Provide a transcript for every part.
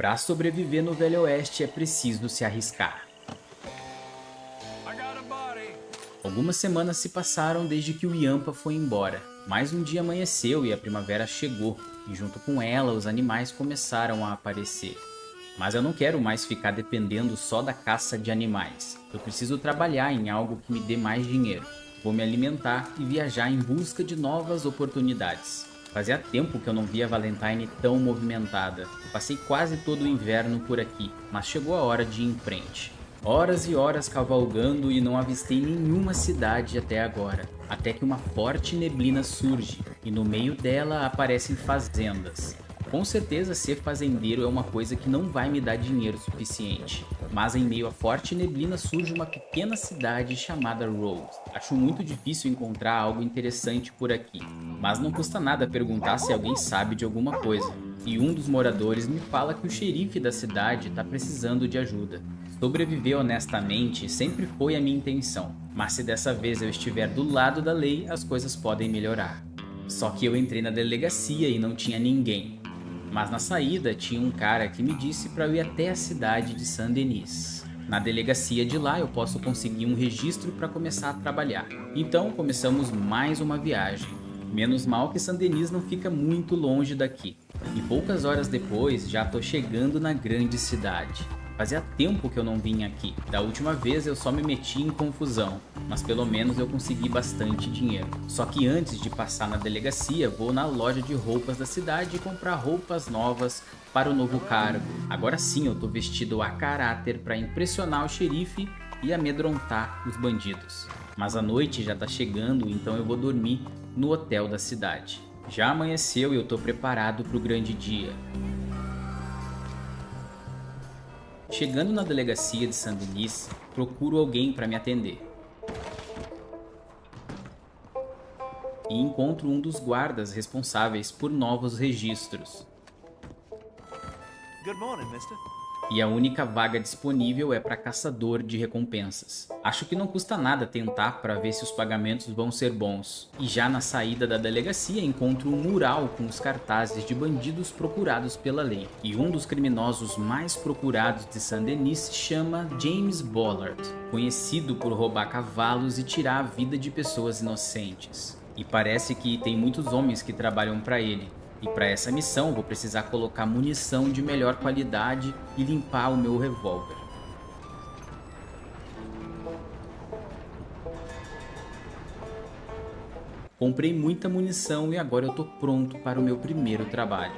Para sobreviver no Velho Oeste é preciso se arriscar. Algumas semanas se passaram desde que o Yampa foi embora. Mais um dia amanheceu e a primavera chegou, e junto com ela os animais começaram a aparecer. Mas eu não quero mais ficar dependendo só da caça de animais. Eu preciso trabalhar em algo que me dê mais dinheiro. Vou me alimentar e viajar em busca de novas oportunidades. Fazia tempo que eu não via Valentine tão movimentada. Eu passei quase todo o inverno por aqui, mas chegou a hora de ir em frente. Horas e horas cavalgando e não avistei nenhuma cidade até agora. Até que uma forte neblina surge e no meio dela aparecem fazendas. Com certeza ser fazendeiro é uma coisa que não vai me dar dinheiro suficiente. Mas em meio à forte neblina surge uma pequena cidade chamada Rose. Acho muito difícil encontrar algo interessante por aqui. Mas não custa nada perguntar se alguém sabe de alguma coisa. E um dos moradores me fala que o xerife da cidade está precisando de ajuda. Sobreviver honestamente sempre foi a minha intenção. Mas se dessa vez eu estiver do lado da lei, as coisas podem melhorar. Só que eu entrei na delegacia e não tinha ninguém. Mas na saída tinha um cara que me disse para eu ir até a cidade de Saint-Denis. Na delegacia de lá eu posso conseguir um registro para começar a trabalhar. Então começamos mais uma viagem. Menos mal que Saint-Denis não fica muito longe daqui. E poucas horas depois já tô chegando na grande cidade. Fazia tempo que eu não vinha aqui. Da última vez eu só me meti em confusão, mas pelo menos eu consegui bastante dinheiro. Só que antes de passar na delegacia, vou na loja de roupas da cidade e comprar roupas novas para o novo cargo. Agora sim eu tô vestido a caráter para impressionar o xerife e amedrontar os bandidos. Mas a noite já tá chegando, então eu vou dormir no hotel da cidade. Já amanheceu e eu tô preparado para o grande dia. Chegando na delegacia de Saint-Denis, procuro alguém para me atender. E encontro um dos guardas responsáveis por novos registros. Good morning, mister. E a única vaga disponível é para caçador de recompensas. Acho que não custa nada tentar para ver se os pagamentos vão ser bons. E já na saída da delegacia encontro um mural com os cartazes de bandidos procurados pela lei. E um dos criminosos mais procurados de Saint-Denis se chama James Bollard, conhecido por roubar cavalos e tirar a vida de pessoas inocentes. E parece que tem muitos homens que trabalham para ele. E para essa missão vou precisar colocar munição de melhor qualidade e limpar o meu revólver. Comprei muita munição e agora eu tô pronto para o meu primeiro trabalho.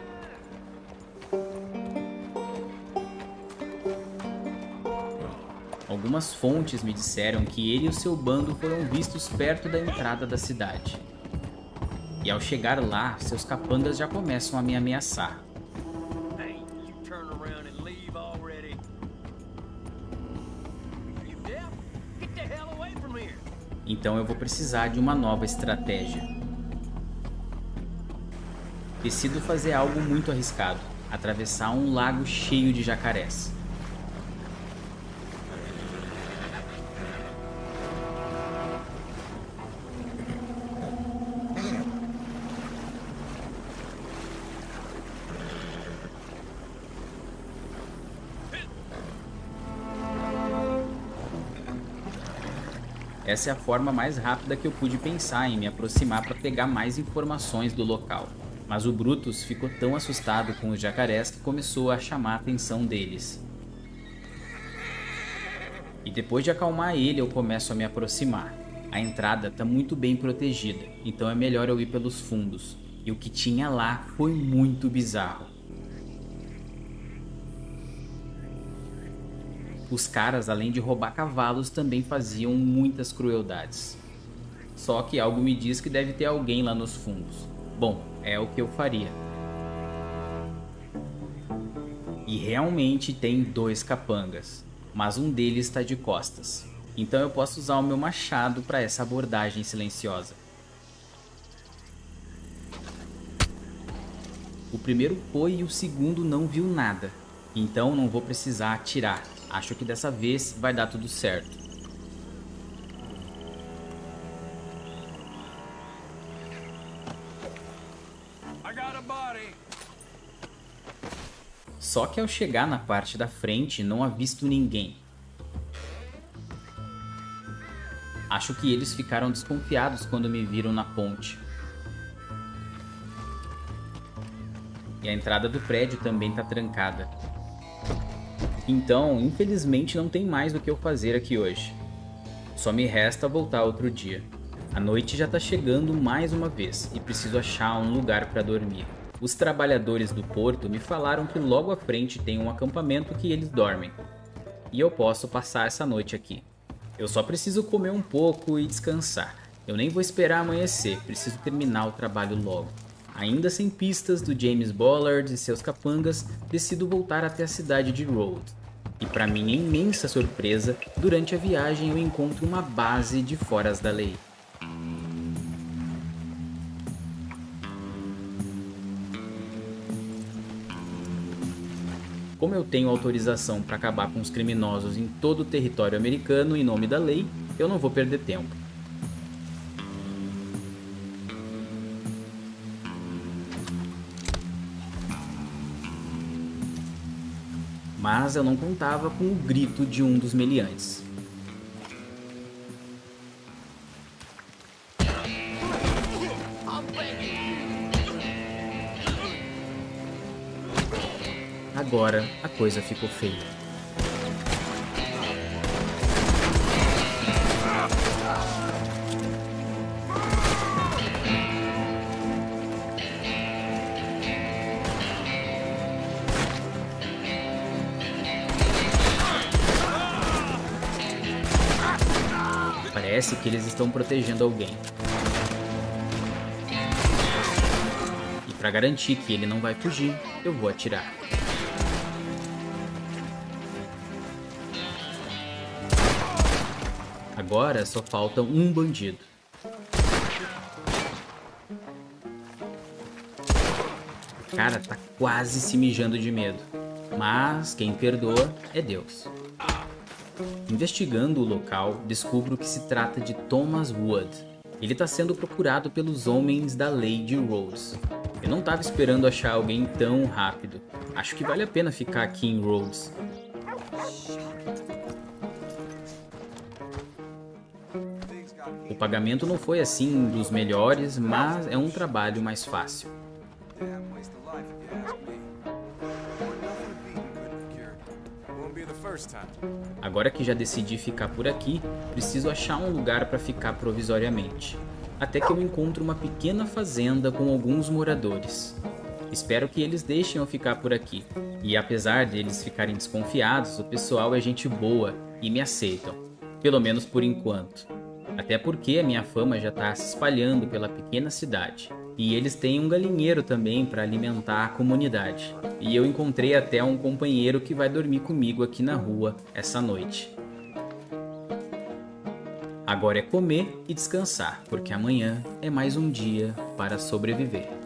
Algumas fontes me disseram que ele e o seu bando foram vistos perto da entrada da cidade. E ao chegar lá, seus capangas já começam a me ameaçar. Então eu vou precisar de uma nova estratégia. Decido fazer algo muito arriscado, atravessar um lago cheio de jacarés. Essa é a forma mais rápida que eu pude pensar em me aproximar para pegar mais informações do local. Mas o Brutus ficou tão assustado com os jacarés que começou a chamar a atenção deles. E depois de acalmar ele, eu começo a me aproximar. A entrada está muito bem protegida, então é melhor eu ir pelos fundos. E o que tinha lá foi muito bizarro. Os caras, além de roubar cavalos, também faziam muitas crueldades. Só que algo me diz que deve ter alguém lá nos fundos. Bom, é o que eu faria. E realmente tem dois capangas, mas um deles está de costas. Então eu posso usar o meu machado para essa abordagem silenciosa. O primeiro foi e o segundo não viu nada. Então não vou precisar atirar. Acho que dessa vez vai dar tudo certo. Só que ao chegar na parte da frente não avisto ninguém. Acho que eles ficaram desconfiados quando me viram na ponte. E a entrada do prédio também está trancada. Então, infelizmente, não tem mais o que eu fazer aqui hoje. Só me resta voltar outro dia. A noite já está chegando mais uma vez e preciso achar um lugar para dormir. Os trabalhadores do porto me falaram que logo à frente tem um acampamento que eles dormem. E eu posso passar essa noite aqui. Eu só preciso comer um pouco e descansar. Eu nem vou esperar amanhecer, preciso terminar o trabalho logo. Ainda sem pistas do James Ballard e seus capangas, decido voltar até a cidade de Rhodes. E para minha imensa surpresa, durante a viagem eu encontro uma base de foras da lei. Como eu tenho autorização para acabar com os criminosos em todo o território americano em nome da lei, eu não vou perder tempo. Mas eu não contava com o grito de um dos meliantes. Agora a coisa ficou feia. Parece que eles estão protegendo alguém. E para garantir que ele não vai fugir, eu vou atirar. Agora só falta um bandido. O cara tá quase se mijando de medo. Mas quem perdoa é Deus. Investigando o local, descubro que se trata de Thomas Wood. Ele está sendo procurado pelos homens da lei de Rhodes. Eu não estava esperando achar alguém tão rápido. Acho que vale a pena ficar aqui em Rhodes. O pagamento não foi assim dos melhores, mas é um trabalho mais fácil. Agora que já decidi ficar por aqui, preciso achar um lugar para ficar provisoriamente. Até que eu encontro uma pequena fazenda com alguns moradores. Espero que eles deixem eu ficar por aqui. E apesar de eles ficarem desconfiados, o pessoal é gente boa e me aceitam. Pelo menos por enquanto. Até porque a minha fama já está se espalhando pela pequena cidade. E eles têm um galinheiro também para alimentar a comunidade. E eu encontrei até um companheiro que vai dormir comigo aqui na rua essa noite. Agora é comer e descansar, porque amanhã é mais um dia para sobreviver.